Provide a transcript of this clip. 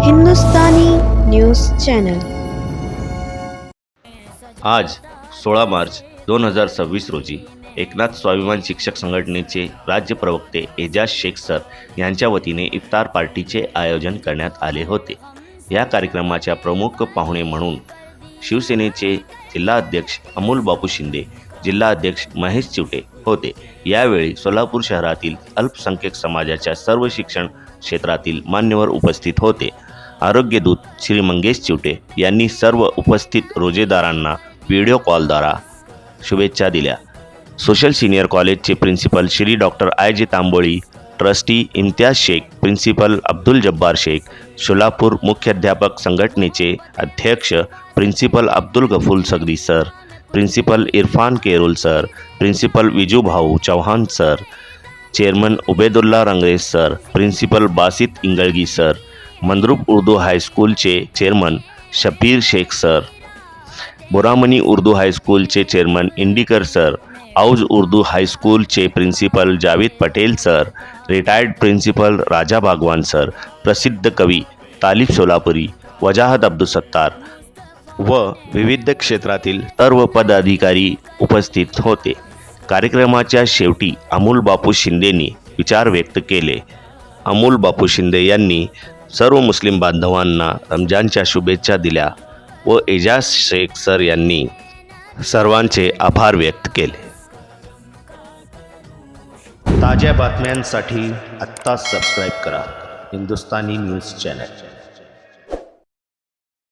Hindustani news channel. आज 16 मार्च 2026 रोजी एकनाथ स्वाभिमान शिक्षक संघटनेचे राज्य प्रवक्ते एजाज शेख सर यांच्या वतीने इफ्तार पार्टीचे आयोजन करण्यात आले होते। या कार्यक्रमाच्या प्रमुख पाहुणे म्हणून शिवसेनेचे जिल्हाध्यक्ष अमोल बापू शिंदे, जिल्हाध्यक्ष महेश चिवटे होते। यावेळी सोलापूर शहरातील अल्पसंख्याक समाजाच्या सर्व शिक्षण क्षेत्रातील मान्यवर उपस्थित होते। आरोग्यदूत श्री मंगेश चिवटे यांनी सर्व उपस्थित रोजेदारांना व्हिडिओ कॉलद्वारा शुभेच्छा दिल्या। सोशल सीनियर कॉलेजचे principal Shri doctor I J. Tamboli, trustee Imtiaz Shaikh, principal Abdul Jabbar Shaikh, Solapur मुख्याध्यापक संघटनेचे अध्यक्ष principal Abdul Gafoor Sagdi sir, principal Irfan Kerol sir, principal Vijubhau Chauhan sir, chairman Ubedulla Rangrez sir, principal Basit Ingalgi sir, Mandrup Urdu हायस्कूलचे चेअरमन शबीर शेख सर, बोरामनी उर्दू हायस्कूलचे चेअरमन इंडिकर सर, औज उर्दू हायस्कूलचे principal Javed Patel sir, retired principal Raja Bhagwan sir, प्रसिद्ध कवी तालिब सोलापुरी, वजाहत अब्दुल सत्तार व विविध क्षेत्रातील सर्व पदाधिकारी उपस्थित होते। कार्यक्रमाच्या शेवटी अमोल बापू शिंदेंनी विचार व्यक्त केले। अमोल बापू शिंदे यांनी सर्व मुस्लिम बांधवांना रमजानच्या शुभेच्छा दिल्या व एजाज शेख सर यांनी सर्वांचे आभार व्यक्त केले। ताज्या बातम्यांसाठी आत्ताच सबस्क्राईब करा हिंदुस्तानी न्यूज चॅनल।